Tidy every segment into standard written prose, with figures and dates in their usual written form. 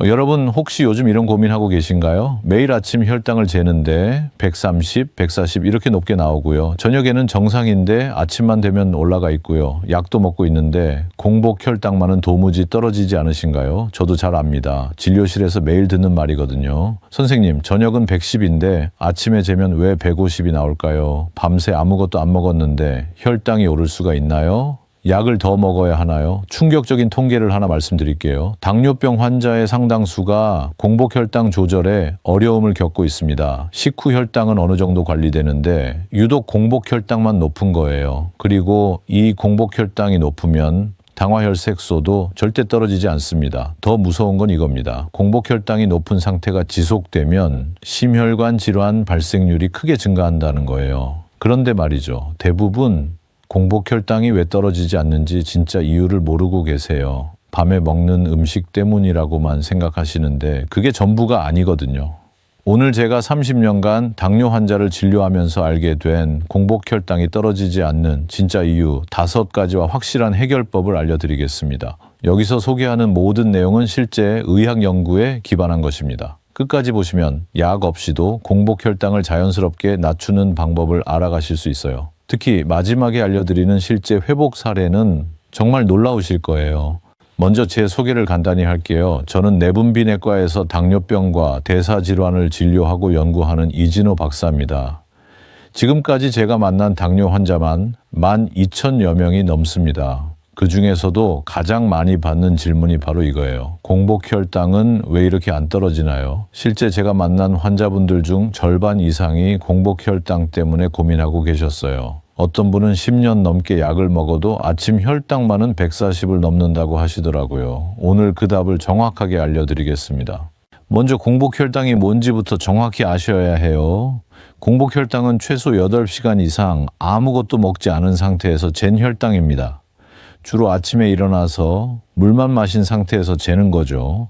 여러분 혹시 요즘 이런 고민하고 계신가요? 매일 아침 혈당을 재는데 130, 140 이렇게 높게 나오고요. 저녁에는 정상인데 아침만 되면 올라가 있고요. 약도 먹고 있는데 공복 혈당만은 도무지 떨어지지 않으신가요? 저도 잘 압니다. 진료실에서 매일 듣는 말이거든요. 선생님, 저녁은 110인데 아침에 재면 왜 150이 나올까요? 밤새 아무것도 안 먹었는데 혈당이 오를 수가 있나요? 약을 더 먹어야 하나요? 충격적인 통계를 하나 말씀드릴게요. 당뇨병 환자의 상당수가 공복 혈당 조절에 어려움을 겪고 있습니다. 식후 혈당은 어느 정도 관리되는데 유독 공복 혈당만 높은 거예요. 그리고 이 공복 혈당이 높으면 당화혈색소도 절대 떨어지지 않습니다. 더 무서운 건 이겁니다. 공복 혈당이 높은 상태가 지속되면 심혈관 질환 발생률이 크게 증가한다는 거예요. 그런데 말이죠. 대부분 공복 혈당이 왜 떨어지지 않는지 진짜 이유를 모르고 계세요. 밤에 먹는 음식 때문이라고만 생각하시는데 그게 전부가 아니거든요. 오늘 제가 30년간 당뇨 환자를 진료하면서 알게 된 공복 혈당이 떨어지지 않는 진짜 이유 5가지와 확실한 해결법을 알려드리겠습니다. 여기서 소개하는 모든 내용은 실제 의학 연구에 기반한 것입니다. 끝까지 보시면 약 없이도 공복 혈당을 자연스럽게 낮추는 방법을 알아가실 수 있어요. 특히 마지막에 알려드리는 실제 회복 사례는 정말 놀라우실 거예요. 먼저 제 소개를 간단히 할게요. 저는 내분비내과에서 당뇨병과 대사질환을 진료하고 연구하는 이진호 박사입니다. 지금까지 제가 만난 당뇨 환자만 12,000여 명이 넘습니다. 그 중에서도 가장 많이 받는 질문이 바로 이거예요. 공복 혈당은 왜 이렇게 안 떨어지나요? 실제 제가 만난 환자분들 중 절반 이상이 공복 혈당 때문에 고민하고 계셨어요. 어떤 분은 10년 넘게 약을 먹어도 아침 혈당만은 140을 넘는다고 하시더라고요. 오늘 그 답을 정확하게 알려드리겠습니다. 먼저 공복 혈당이 뭔지부터 정확히 아셔야 해요. 공복 혈당은 최소 8시간 이상 아무것도 먹지 않은 상태에서 잰 혈당입니다. 주로 아침에 일어나서 물만 마신 상태에서 재는 거죠.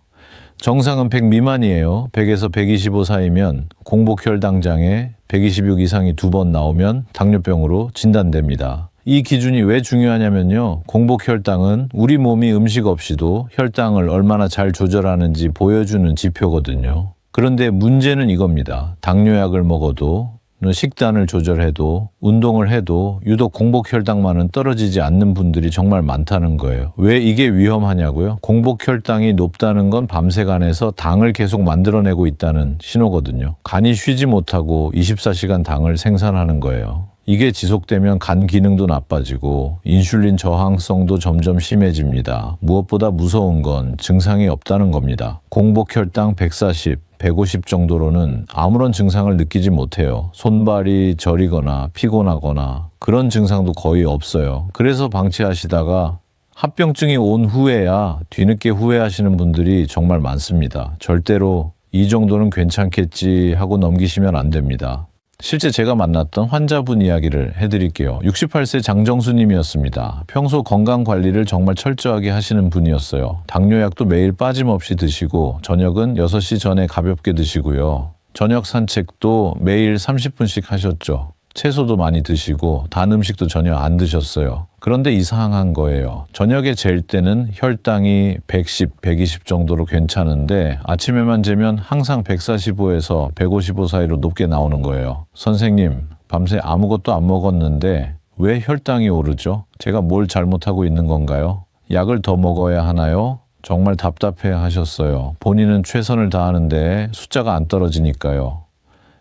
정상은 100 미만이에요. 100에서 125 사이면 공복 혈당장애, 126 이상이 2번 나오면 당뇨병으로 진단됩니다. 이 기준이 왜 중요하냐면요. 공복 혈당은 우리 몸이 음식 없이도 혈당을 얼마나 잘 조절하는지 보여주는 지표거든요. 그런데 문제는 이겁니다. 당뇨약을 먹어도 식단을 조절해도 운동을 해도 유독 공복 혈당만은 떨어지지 않는 분들이 정말 많다는 거예요. 왜 이게 위험하냐고요? 공복 혈당이 높다는 건 밤새 간에서 당을 계속 만들어내고 있다는 신호거든요. 간이 쉬지 못하고 24시간 당을 생산하는 거예요. 이게 지속되면 간 기능도 나빠지고 인슐린 저항성도 점점 심해집니다. 무엇보다 무서운 건 증상이 없다는 겁니다. 공복 혈당 140, 150 정도로는 아무런 증상을 느끼지 못해요. 손발이 저리거나 피곤하거나 그런 증상도 거의 없어요. 그래서 방치하시다가 합병증이 온 후에야 뒤늦게 후회하시는 분들이 정말 많습니다. 절대로 이 정도는 괜찮겠지 하고 넘기시면 안 됩니다. 실제 제가 만났던 환자분 이야기를 해드릴게요. 68세 장정수님이었습니다. 평소 건강관리를 정말 철저하게 하시는 분이었어요. 당뇨약도 매일 빠짐없이 드시고 저녁은 6시 전에 가볍게 드시고요. 저녁 산책도 매일 30분씩 하셨죠. 채소도 많이 드시고 단 음식도 전혀 안 드셨어요. 그런데 이상한 거예요. 저녁에 잴 때는 혈당이 110, 120 정도로 괜찮은데 아침에만 재면 항상 145에서 155 사이로 높게 나오는 거예요. 선생님, 밤새 아무것도 안 먹었는데 왜 혈당이 오르죠? 제가 뭘 잘못하고 있는 건가요? 약을 더 먹어야 하나요? 정말 답답해 하셨어요. 본인은 최선을 다하는데 숫자가 안 떨어지니까요.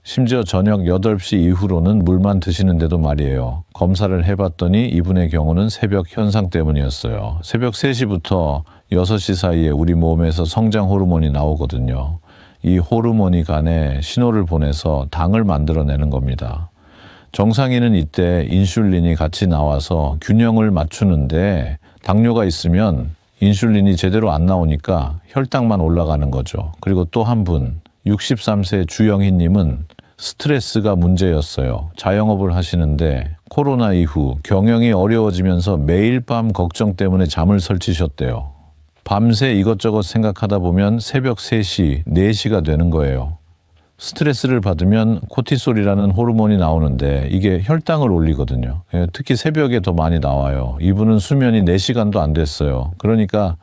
심지어 저녁 8시 이후로는 물만 드시는데도 말이에요. 검사를 해봤더니 이분의 경우는 새벽 현상 때문이었어요. 새벽 3시부터 6시 사이에 우리 몸에서 성장 호르몬이 나오거든요. 이 호르몬이 간에 신호를 보내서 당을 만들어내는 겁니다. 정상인은 이때 인슐린이 같이 나와서 균형을 맞추는데 당뇨가 있으면 인슐린이 제대로 안 나오니까 혈당만 올라가는 거죠. 그리고 또 한 분, 63세 주영희님은 스트레스가 문제였어요. 자영업을 하시는데 코로나 이후 경영이 어려워지면서 매일 밤 걱정 때문에 잠을 설치셨대요. 밤새 이것저것 생각하다 보면 새벽 3시, 4시가 되는 거예요. 스트레스를 받으면 코티솔이라는 호르몬이 나오는데 이게 혈당을 올리거든요. 특히 새벽에 더 많이 나와요. 이분은 수면이 4시간도 안 됐어요. 그러니까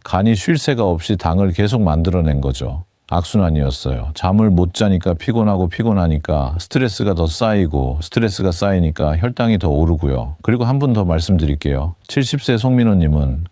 간이 쉴 새가 없이 당을 계속 만들어낸 거죠. 악순환이었어요. 잠을 못 자니까 피곤하니까 스트레스가 더 쌓이고 스트레스가 쌓이니까 혈당이 더 오르고요. 그리고 한 분 더 말씀드릴게요. 70세 송민호님은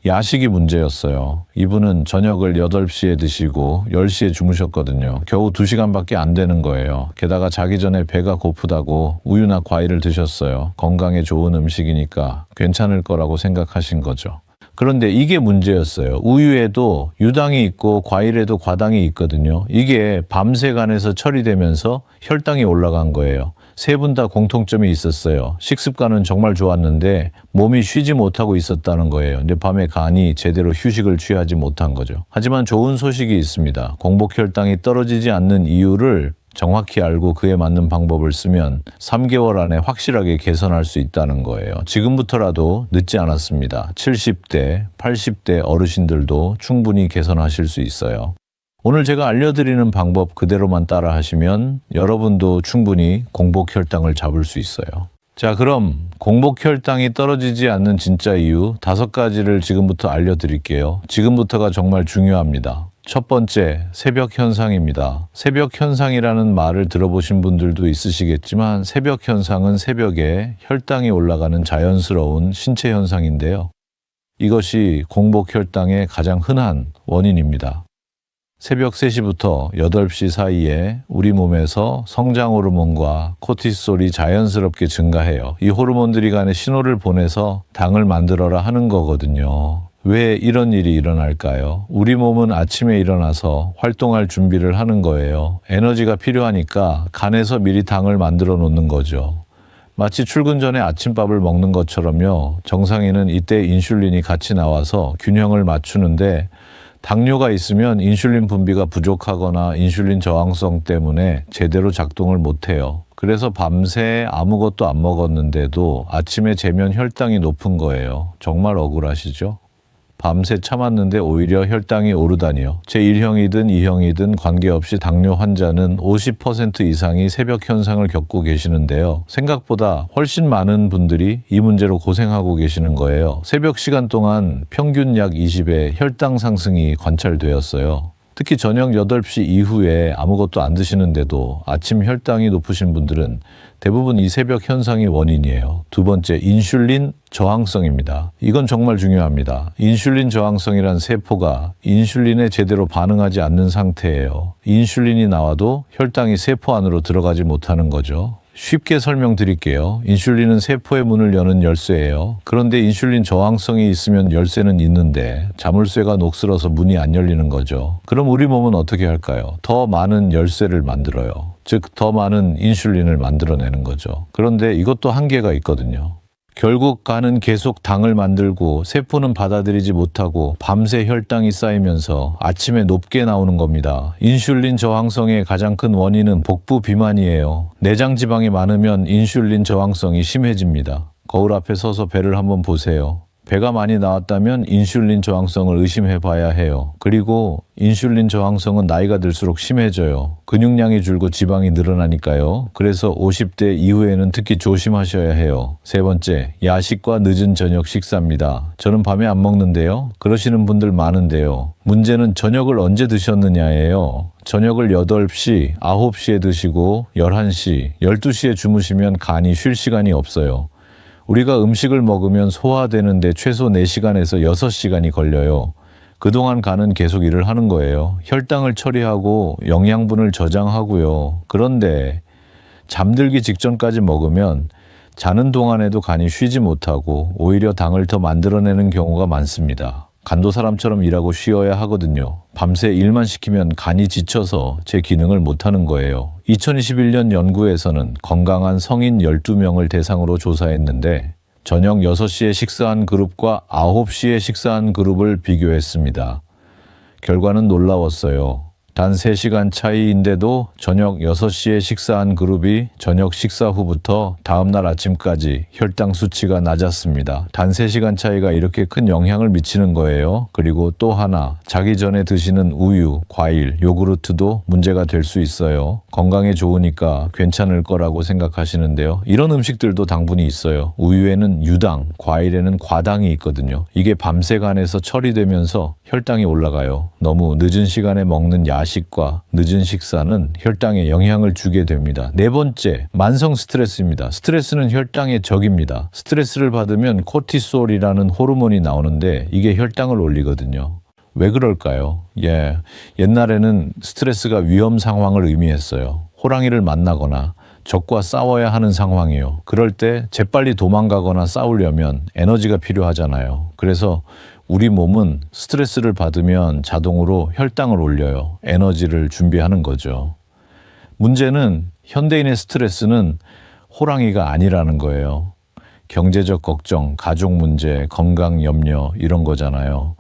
야식이 문제였어요. 이분은 저녁을 8시에 드시고 10시에 주무셨거든요. 겨우 2시간밖에 안 되는 거예요. 게다가 자기 전에 배가 고프다고 우유나 과일을 드셨어요. 건강에 좋은 음식이니까 괜찮을 거라고 생각하신 거죠. 그런데 이게 문제였어요. 우유에도 유당이 있고 과일에도 과당이 있거든요. 이게 밤새 간에서 처리되면서 혈당이 올라간 거예요. 세 분 다 공통점이 있었어요. 식습관은 정말 좋았는데 몸이 쉬지 못하고 있었다는 거예요. 근데 밤에 간이 제대로 휴식을 취하지 못한 거죠. 하지만 좋은 소식이 있습니다. 공복 혈당이 떨어지지 않는 이유를 정확히 알고 그에 맞는 방법을 쓰면 3개월 안에 확실하게 개선할 수 있다는 거예요. 지금부터라도 늦지 않았습니다. 70대, 80대 어르신들도 충분히 개선하실 수 있어요. 오늘 제가 알려드리는 방법 그대로만 따라 하시면 여러분도 충분히 공복 혈당을 잡을 수 있어요. 자, 그럼 공복 혈당이 떨어지지 않는 진짜 이유 5가지를 지금부터 알려드릴게요. 지금부터가 정말 중요합니다. 첫 번째, 새벽 현상입니다. 새벽 현상이라는 말을 들어보신 분들도 있으시겠지만 새벽 현상은 새벽에 혈당이 올라가는 자연스러운 신체 현상인데요. 이것이 공복 혈당의 가장 흔한 원인입니다. 새벽 3시부터 8시 사이에 우리 몸에서 성장 호르몬과 코티솔이 자연스럽게 증가해요. 이 호르몬들이 간에 신호를 보내서 당을 만들어라 하는 거거든요. 왜 이런 일이 일어날까요? 우리 몸은 아침에 일어나서 활동할 준비를 하는 거예요. 에너지가 필요하니까 간에서 미리 당을 만들어 놓는 거죠. 마치 출근 전에 아침밥을 먹는 것처럼요. 정상인은 이때 인슐린이 같이 나와서 균형을 맞추는데 당뇨가 있으면 인슐린 분비가 부족하거나 인슐린 저항성 때문에 제대로 작동을 못해요. 그래서 밤새 아무것도 안 먹었는데도 아침에 재면 혈당이 높은 거예요. 정말 억울하시죠? 밤새 참았는데 오히려 혈당이 오르다니요. 제1형이든 2형이든 관계없이 당뇨 환자는 50% 이상이 새벽 현상을 겪고 계시는데요. 생각보다 훨씬 많은 분들이 이 문제로 고생하고 계시는 거예요. 새벽 시간 동안 평균 약 20의 혈당 상승이 관찰되었어요. 특히 저녁 8시 이후에 아무것도 안 드시는데도 아침 혈당이 높으신 분들은 대부분 이 새벽 현상이 원인이에요. 두 번째, 인슐린 저항성입니다. 이건 정말 중요합니다. 인슐린 저항성이란 세포가 인슐린에 제대로 반응하지 않는 상태예요. 인슐린이 나와도 혈당이 세포 안으로 들어가지 못하는 거죠. 쉽게 설명드릴게요. 인슐린은 세포의 문을 여는 열쇠예요. 그런데 인슐린 저항성이 있으면 열쇠는 있는데 자물쇠가 녹슬어서 문이 안 열리는 거죠. 그럼 우리 몸은 어떻게 할까요? 더 많은 열쇠를 만들어요. 즉, 더 많은 인슐린을 만들어내는 거죠. 그런데 이것도 한계가 있거든요. 결국 간은 계속 당을 만들고 세포는 받아들이지 못하고 밤새 혈당이 쌓이면서 아침에 높게 나오는 겁니다. 인슐린 저항성의 가장 큰 원인은 복부 비만이에요. 내장 지방이 많으면 인슐린 저항성이 심해집니다. 거울 앞에 서서 배를 한번 보세요. 배가 많이 나왔다면 인슐린 저항성을 의심해 봐야 해요. 그리고 인슐린 저항성은 나이가 들수록 심해져요. 근육량이 줄고 지방이 늘어나니까요. 그래서 50대 이후에는 특히 조심하셔야 해요. 세 번째, 야식과 늦은 저녁 식사입니다. 저는 밤에 안 먹는데요. 그러시는 분들 많은데요. 문제는 저녁을 언제 드셨느냐예요. 저녁을 8시, 9시에 드시고 11시, 12시에 주무시면 간이 쉴 시간이 없어요. 우리가 음식을 먹으면 소화되는데 최소 4시간에서 6시간이 걸려요. 그동안 간은 계속 일을 하는 거예요. 혈당을 처리하고 영양분을 저장하고요. 그런데 잠들기 직전까지 먹으면 자는 동안에도 간이 쉬지 못하고 오히려 당을 더 만들어내는 경우가 많습니다. 간도 사람처럼 일하고 쉬어야 하거든요. 밤새 일만 시키면 간이 지쳐서 제 기능을 못하는 거예요. 2021년 연구에서는 건강한 성인 12명을 대상으로 조사했는데 저녁 6시에 식사한 그룹과 9시에 식사한 그룹을 비교했습니다. 결과는 놀라웠어요. 단 3시간 차이인데도 저녁 6시에 식사한 그룹이 저녁 식사 후부터 다음날 아침까지 혈당 수치가 낮았습니다. 단 3시간 차이가 이렇게 큰 영향을 미치는 거예요. 그리고 또 하나, 자기 전에 드시는 우유, 과일, 요구르트도 문제가 될 수 있어요. 건강에 좋으니까 괜찮을 거라고 생각하시는데요. 이런 음식들도 당분이 있어요. 우유에는 유당, 과일에는 과당이 있거든요. 이게 밤새 간에서 처리되면서 혈당이 올라가요. 너무 늦은 시간에 먹는 야식과 늦은 식사는 혈당에 영향을 주게 됩니다. 네 번째, 만성 스트레스입니다. 스트레스는 혈당의 적입니다. 스트레스를 받으면 코티솔이라는 호르몬이 나오는데 이게 혈당을 올리거든요. 왜 그럴까요? 옛날에는 스트레스가 위험 상황을 의미했어요. 호랑이를 만나거나 적과 싸워야 하는 상황이요. 그럴 때 재빨리 도망가거나 싸우려면 에너지가 필요하잖아요. 그래서 우리 몸은 스트레스를 받으면 자동으로 혈당을 올려요. 에너지를 준비하는 거죠. 문제는 현대인의 스트레스는 호랑이가 아니라는 거예요. 경제적 걱정, 가족 문제, 건강 염려 이런 거잖아요.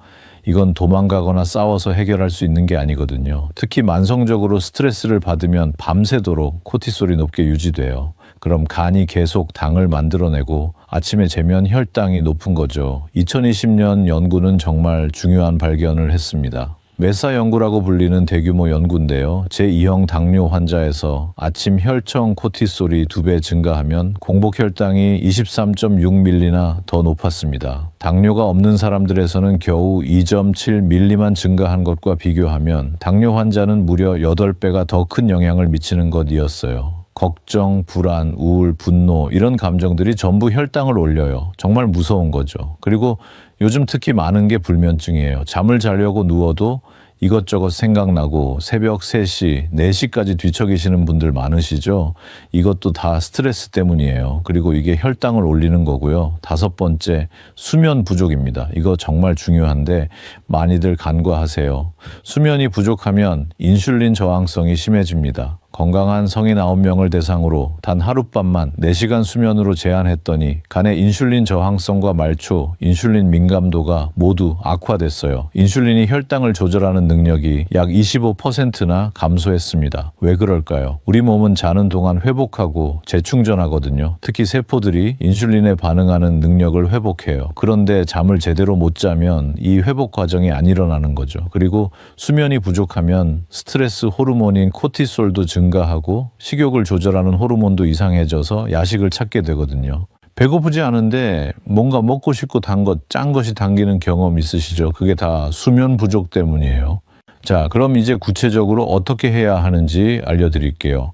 이건 도망가거나 싸워서 해결할 수 있는 게 아니거든요. 특히 만성적으로 스트레스를 받으면 밤새도록 코티솔이 높게 유지돼요. 그럼 간이 계속 당을 만들어내고 아침에 재면 혈당이 높은 거죠. 2020년 연구는 정말 중요한 발견을 했습니다. 메사 연구라고 불리는 대규모 연구인데요. 제2형 당뇨 환자에서 아침 혈청 코티솔이 2배 증가하면 공복 혈당이 23.6ml나 더 높았습니다. 당뇨가 없는 사람들에서는 겨우 2.7ml만 증가한 것과 비교하면 당뇨 환자는 무려 8배가 더 큰 영향을 미치는 것이었어요. 걱정, 불안, 우울, 분노 이런 감정들이 전부 혈당을 올려요. 정말 무서운 거죠. 그리고 요즘 특히 많은 게 불면증이에요. 잠을 자려고 누워도 이것저것 생각나고 새벽 3시, 4시까지 뒤척이시는 분들 많으시죠? 이것도 다 스트레스 때문이에요. 그리고 이게 혈당을 올리는 거고요. 5번째, 수면 부족입니다. 이거 정말 중요한데 많이들 간과하세요. 수면이 부족하면 인슐린 저항성이 심해집니다. 건강한 성인 9명을 대상으로 단 하룻밤만 4시간 수면으로 제한했더니 간의 인슐린 저항성과 말초, 인슐린 민감도가 모두 악화됐어요. 인슐린이 혈당을 조절하는 능력이 약 25%나 감소했습니다. 왜 그럴까요? 우리 몸은 자는 동안 회복하고 재충전하거든요. 특히 세포들이 인슐린에 반응하는 능력을 회복해요. 그런데 잠을 제대로 못 자면 이 회복 과정이 안 일어나는 거죠. 그리고 수면이 부족하면 스트레스 호르몬인 코티솔도 증가하고 식욕을 조절하는 호르몬도 이상해져서 야식을 찾게 되거든요. 배고프지 않은데 뭔가 먹고 싶고 단 것, 짠 것이 당기는 경험 있으시죠? 그게 다 수면 부족 때문이에요. 자, 그럼 이제 구체적으로 어떻게 해야 하는지 알려드릴게요.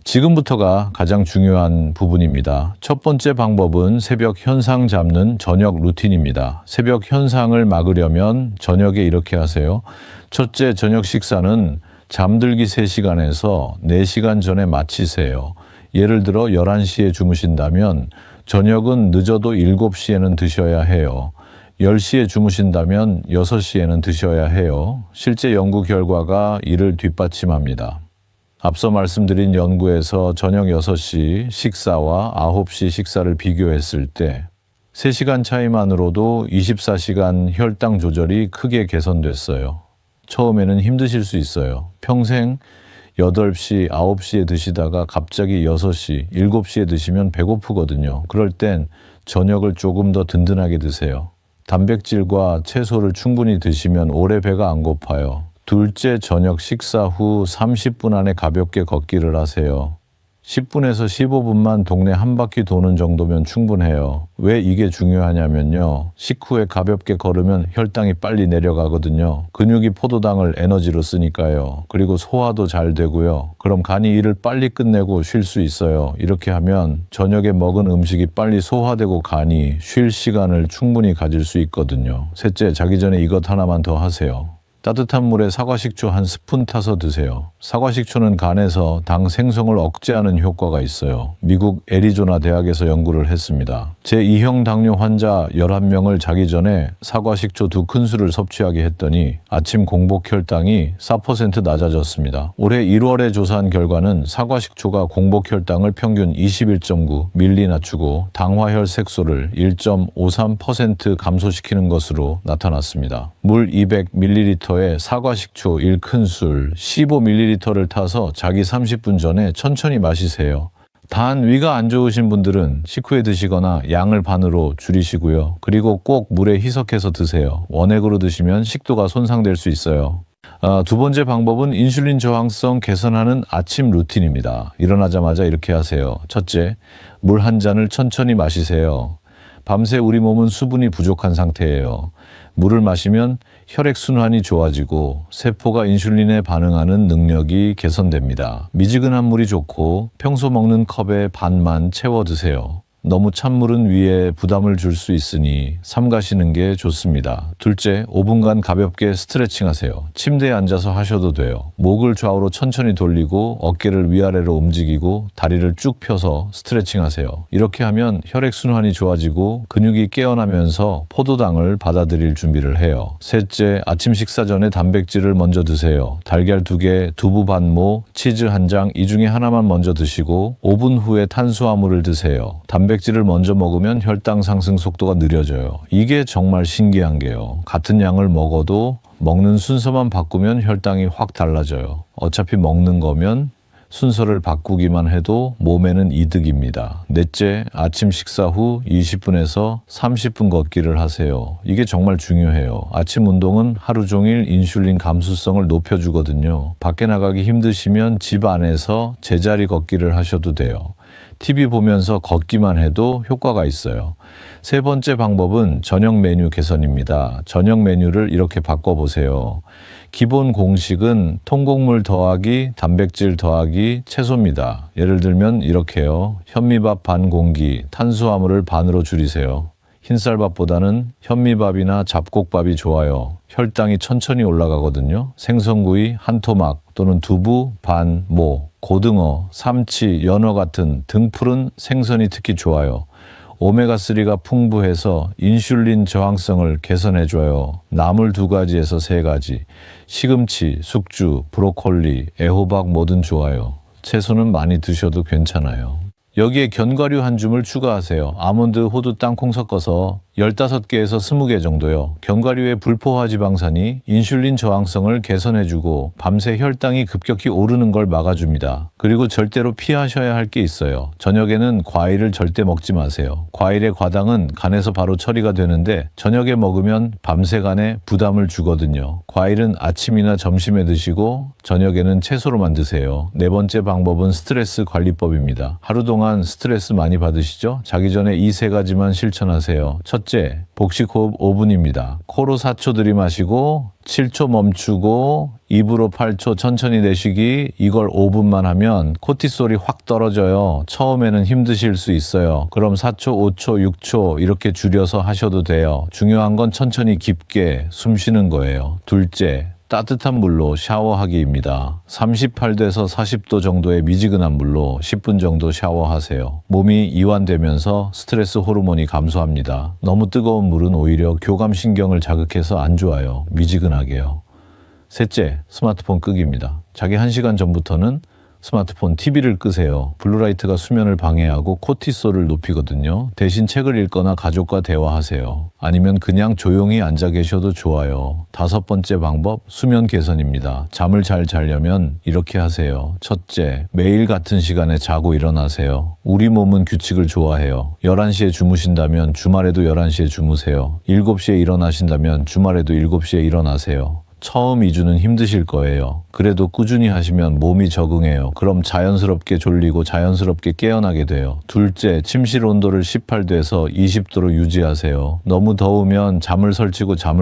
지금부터가 가장 중요한 부분입니다. 첫 번째 방법은 새벽 현상 잡는 저녁 루틴입니다. 새벽 현상을 막으려면 저녁에 이렇게 하세요. 첫째, 저녁 식사는 잠들기 3시간에서 4시간 전에 마치세요. 예를 들어 11시에 주무신다면 저녁은 늦어도 7시에는 드셔야 해요. 10시에 주무신다면 6시에는 드셔야 해요. 실제 연구 결과가 이를 뒷받침합니다. 앞서 말씀드린 연구에서 저녁 6시 식사와 9시 식사를 비교했을 때 3시간 차이만으로도 24시간 혈당 조절이 크게 개선됐어요. 처음에는 힘드실 수 있어요. 평생 8시, 9시에 드시다가 갑자기 6시, 7시에 드시면 배고프거든요. 그럴 땐 저녁을 조금 더 든든하게 드세요. 단백질과 채소를 충분히 드시면 오래 배가 안 고파요. 둘째, 저녁 식사 후 30분 안에 가볍게 걷기를 하세요. 10분에서 15분만 동네 한 바퀴 도는 정도면 충분해요. 왜 이게 중요하냐면요. 식후에 가볍게 걸으면 혈당이 빨리 내려가거든요. 근육이 포도당을 에너지로 쓰니까요. 그리고 소화도 잘 되고요. 그럼 간이 일을 빨리 끝내고 쉴 수 있어요. 이렇게 하면 저녁에 먹은 음식이 빨리 소화되고 간이 쉴 시간을 충분히 가질 수 있거든요. 셋째, 자기 전에 이것 하나만 더 하세요. 따뜻한 물에 사과식초 한 스푼 타서 드세요. 사과식초는 간에서 당 생성을 억제하는 효과가 있어요. 미국 애리조나 대학에서 연구를 했습니다. 제2형 당뇨 환자 11명을 자기 전에 사과식초 2큰술을 섭취하게 했더니 아침 공복 혈당이 4% 낮아졌습니다. 올해 1월에 조사한 결과는 사과식초가 공복 혈당을 평균 21.9ml 낮추고 당화혈 색소를 1.53% 감소시키는 것으로 나타났습니다. 물 200ml 1ml에 사과식초 1큰술 15ml를 타서 자기 30분 전에 천천히 마시세요. 단 위가 안 좋으신 분들은 식후에 드시거나 양을 반으로 줄이시고요. 그리고 꼭 물에 희석해서 드세요. 원액으로 드시면 식도가 손상될 수 있어요. 두 번째 방법은 인슐린 저항성 개선하는 아침 루틴입니다. 일어나자마자 이렇게 하세요. 첫째, 물 한 잔을 천천히 마시세요. 밤새 우리 몸은 수분이 부족한 상태예요. 물을 마시면 혈액순환이 좋아지고 세포가 인슐린에 반응하는 능력이 개선됩니다. 미지근한 물이 좋고 평소 먹는 컵의 반만 채워 드세요. 너무 찬 물은 위에 부담을 줄 수 있으니 삼가시는 게 좋습니다. 둘째, 5분간 가볍게 스트레칭 하세요. 침대에 앉아서 하셔도 돼요. 목을 좌우로 천천히 돌리고 어깨를 위아래로 움직이고 다리를 쭉 펴서 스트레칭 하세요. 이렇게 하면 혈액순환이 좋아지고 근육이 깨어나면서 포도당을 받아들일 준비를 해요. 셋째, 아침 식사 전에 단백질을 먼저 드세요. 달걀 2개, 두부 반모, 치즈 1장 이 중에 하나만 먼저 드시고 5분 후에 탄수화물을 드세요. 단백질을 먼저 먹으면 혈당 상승 속도가 느려져요. 이게 정말 신기한 게요. 같은 양을 먹어도 먹는 순서만 바꾸면 혈당이 확 달라져요. 어차피 먹는 거면 순서를 바꾸기만 해도 몸에는 이득입니다. 넷째, 아침 식사 후 20분에서 30분 걷기를 하세요. 이게 정말 중요해요. 아침 운동은 하루 종일 인슐린 감수성을 높여주거든요. 밖에 나가기 힘드시면 집 안에서 제자리 걷기를 하셔도 돼요. TV 보면서 걷기만 해도 효과가 있어요. 세 번째 방법은 저녁 메뉴 개선입니다. 저녁 메뉴를 이렇게 바꿔보세요. 기본 공식은 통곡물 더하기 단백질 더하기 채소입니다. 예를 들면 이렇게요. 현미밥 반 공기, 탄수화물을 반으로 줄이세요. 흰쌀밥보다는 현미밥이나 잡곡밥이 좋아요. 혈당이 천천히 올라가거든요. 생선구이 한 토막 또는 두부, 반, 모, 고등어, 삼치, 연어 같은 등푸른 생선이 특히 좋아요. 오메가3가 풍부해서 인슐린 저항성을 개선해줘요. 나물 2가지에서 3가지. 시금치, 숙주, 브로콜리, 애호박 뭐든 좋아요. 채소는 많이 드셔도 괜찮아요. 여기에 견과류 한 줌을 추가하세요. 아몬드, 호두, 땅콩 섞어서 15개에서 20개 정도요. 견과류의 불포화 지방산이 인슐린 저항성을 개선해주고 밤새 혈당이 급격히 오르는 걸 막아줍니다. 그리고 절대로 피하셔야 할 게 있어요. 저녁에는 과일을 절대 먹지 마세요. 과일의 과당은 간에서 바로 처리가 되는데 저녁에 먹으면 밤새 간에 부담을 주거든요. 과일은 아침이나 점심에 드시고 저녁에는 채소로만 드세요. 네 번째 방법은 스트레스 관리법입니다. 하루 동안 스트레스 많이 받으시죠? 자기 전에 이 3가지만 실천하세요. 첫째, 복식호흡 5분입니다. 코로 4초 들이마시고 7초 멈추고 입으로 8초 천천히 내쉬기. 이걸 5분만 하면 코티솔이 확 떨어져요. 처음에는 힘드실 수 있어요. 그럼 4초, 5초, 6초 이렇게 줄여서 하셔도 돼요. 중요한 건 천천히 깊게 숨 쉬는 거예요. 둘째, 따뜻한 물로 샤워하기입니다. 38도에서 40도 정도의 미지근한 물로 10분 정도 샤워하세요. 몸이 이완되면서 스트레스 호르몬이 감소합니다. 너무 뜨거운 물은 오히려 교감신경을 자극해서 안 좋아요. 미지근하게요. 셋째, 스마트폰 끄기입니다. 자기 1시간 전부터는 스마트폰 TV를 끄세요. 블루라이트가 수면을 방해하고 코티솔을 높이거든요. 대신 책을 읽거나 가족과 대화하세요. 아니면 그냥 조용히 앉아 계셔도 좋아요. 5번째 방법, 수면 개선입니다. 잠을 잘 자려면 이렇게 하세요. 첫째, 매일 같은 시간에 자고 일어나세요. 우리 몸은 규칙을 좋아해요. 11시에 주무신다면 주말에도 11시에 주무세요. 7시에 일어나신다면 주말에도 7시에 일어나세요. 처음 2주는 힘드실 거예요. 그래도 꾸준히 하시면 몸이 적응해요. 그럼 자연스럽게 졸리고 자연스럽게 깨어나게 돼요. 둘째, 침실 온도를 18도에서 20도로 유지하세요. 너무 더우면 잠을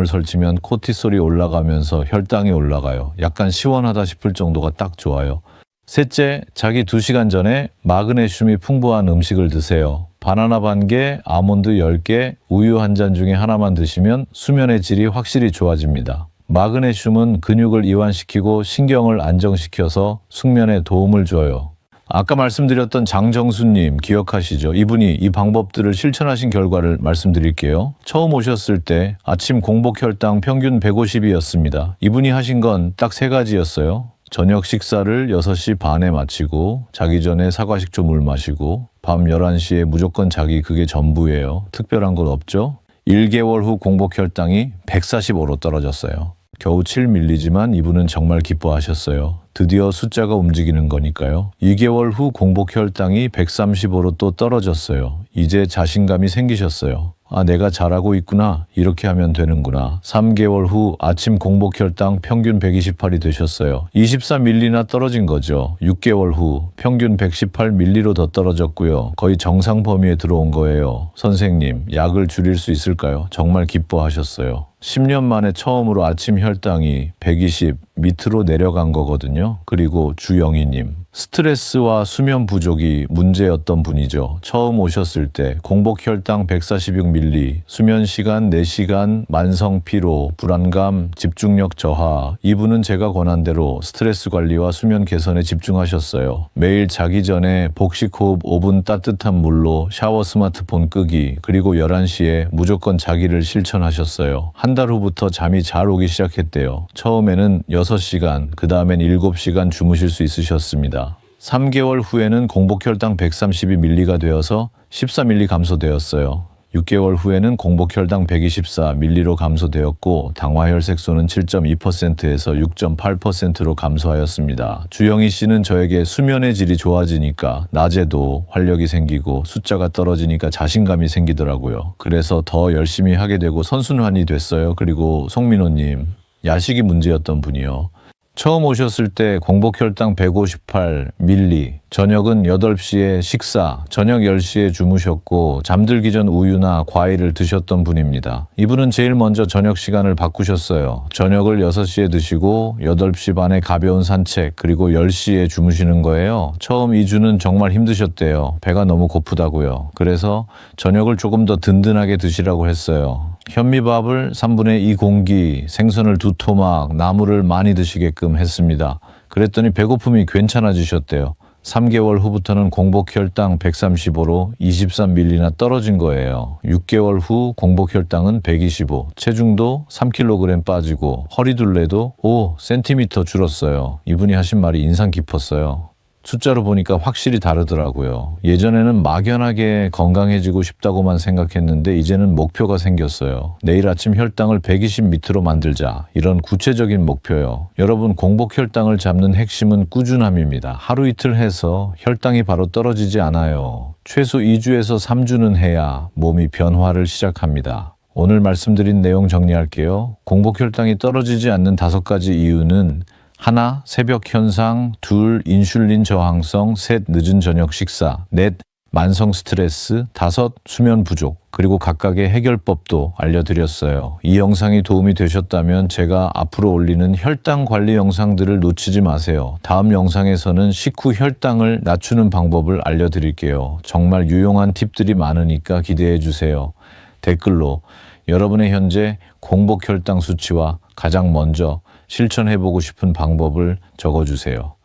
설치면 코티솔이 올라가면서 혈당이 올라가요. 약간 시원하다 싶을 정도가 딱 좋아요. 셋째, 자기 2시간 전에 마그네슘이 풍부한 음식을 드세요. 바나나 반 개, 아몬드 10개, 우유 한 잔 중에 하나만 드시면 수면의 질이 확실히 좋아집니다. 마그네슘은 근육을 이완시키고 신경을 안정시켜서 숙면에 도움을 줘요. 아까 말씀드렸던 장정수님 기억하시죠? 이분이 이 방법들을 실천하신 결과를 말씀드릴게요. 처음 오셨을 때 아침 공복 혈당 평균 150이었습니다. 이분이 하신 건 딱 3가지였어요. 저녁 식사를 6시 반에 마치고 자기 전에 사과식초 물 마시고 밤 11시에 무조건 자기, 그게 전부예요. 특별한 건 없죠. 1개월 후 공복 혈당이 145로 떨어졌어요. 겨우 7ml지만 이분은 정말 기뻐하셨어요. 드디어 숫자가 움직이는 거니까요. 2개월 후 공복 혈당이 135로 또 떨어졌어요. 이제 자신감이 생기셨어요. 아, 내가 잘하고 있구나. 이렇게 하면 되는구나. 3개월 후 아침 공복 혈당 평균 128이 되셨어요. 24ml나 떨어진 거죠. 6개월 후 평균 118ml로 더 떨어졌고요. 거의 정상 범위에 들어온 거예요. 선생님, 약을 줄일 수 있을까요? 정말 기뻐하셨어요. 10년 만에 처음으로 아침 혈당이 120 밑으로 내려간 거거든요. 그리고 주영희님, 스트레스와 수면 부족이 문제였던 분이죠. 처음 오셨을 때 공복 혈당 146ml, 수면 시간 4시간, 만성 피로, 불안감, 집중력 저하. 이분은 제가 권한 대로 스트레스 관리와 수면 개선에 집중하셨어요. 매일 자기 전에 복식 호흡 5분 따뜻한 물로 샤워 스마트폰 끄기, 그리고 11시에 무조건 자기를 실천하셨어요. 한 달 후부터 잠이 잘 오기 시작했대요. 처음에는 6시간, 그 다음엔 7시간 주무실 수 있으셨습니다. 3개월 후에는 공복 혈당 132ml가 되어서 14ml 감소되었어요. 6개월 후에는 공복 혈당 124ml로 감소되었고 당화혈색소는 7.2%에서 6.8%로 감소하였습니다. 주영희 씨는 저에게 수면의 질이 좋아지니까 낮에도 활력이 생기고 숫자가 떨어지니까 자신감이 생기더라고요. 그래서 더 열심히 하게 되고 선순환이 됐어요. 그리고 송민호님, 야식이 문제였던 분이요. 처음 오셨을 때 공복 혈당 158ml, 저녁은 8시에 식사, 저녁 10시에 주무셨고 잠들기 전 우유나 과일을 드셨던 분입니다. 이분은 제일 먼저 저녁 시간을 바꾸셨어요. 저녁을 6시에 드시고 8시 반에 가벼운 산책, 그리고 10시에 주무시는 거예요. 처음 2주는 정말 힘드셨대요. 배가 너무 고프다고요. 그래서 저녁을 조금 더 든든하게 드시라고 했어요. 현미밥을 3분의 2 공기, 생선을 2토막, 나물을 많이 드시게끔 했습니다. 그랬더니 배고픔이 괜찮아지셨대요. 3개월 후부터는 공복 혈당 135로 23ml나 떨어진 거예요. 6개월 후 공복 혈당은 125, 체중도 3kg 빠지고 허리둘레도 5cm 줄었어요. 이분이 하신 말이 인상 깊었어요. 숫자로 보니까 확실히 다르더라고요. 예전에는 막연하게 건강해지고 싶다고만 생각했는데 이제는 목표가 생겼어요. 내일 아침 혈당을 120 밑으로 만들자. 이런 구체적인 목표요. 여러분, 공복 혈당을 잡는 핵심은 꾸준함입니다. 하루 이틀 해서 혈당이 바로 떨어지지 않아요. 최소 2주에서 3주는 해야 몸이 변화를 시작합니다. 오늘 말씀드린 내용 정리할게요. 공복 혈당이 떨어지지 않는 5가지 이유는 1. 새벽 현상, 2. 인슐린 저항성, 3. 늦은 저녁 식사, 4. 만성 스트레스, 5. 수면 부족, 그리고 각각의 해결법도 알려드렸어요. 이 영상이 도움이 되셨다면 제가 앞으로 올리는 혈당 관리 영상들을 놓치지 마세요. 다음 영상에서는 식후 혈당을 낮추는 방법을 알려드릴게요. 정말 유용한 팁들이 많으니까 기대해 주세요. 댓글로 여러분의 현재 공복 혈당 수치와 가장 먼저 실천해보고 싶은 방법을 적어주세요.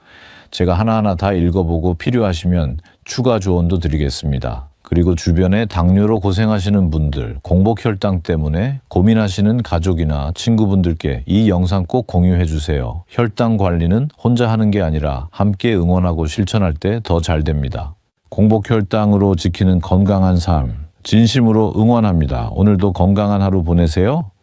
제가 하나하나 다 읽어보고 필요하시면 추가 조언도 드리겠습니다. 그리고 주변에 당뇨로 고생하시는 분들, 공복 혈당 때문에 고민하시는 가족이나 친구분들께 이 영상 꼭 공유해주세요. 혈당 관리는 혼자 하는 게 아니라 함께 응원하고 실천할 때 더 잘 됩니다. 공복 혈당으로 지키는 건강한 삶, 진심으로 응원합니다. 오늘도 건강한 하루 보내세요.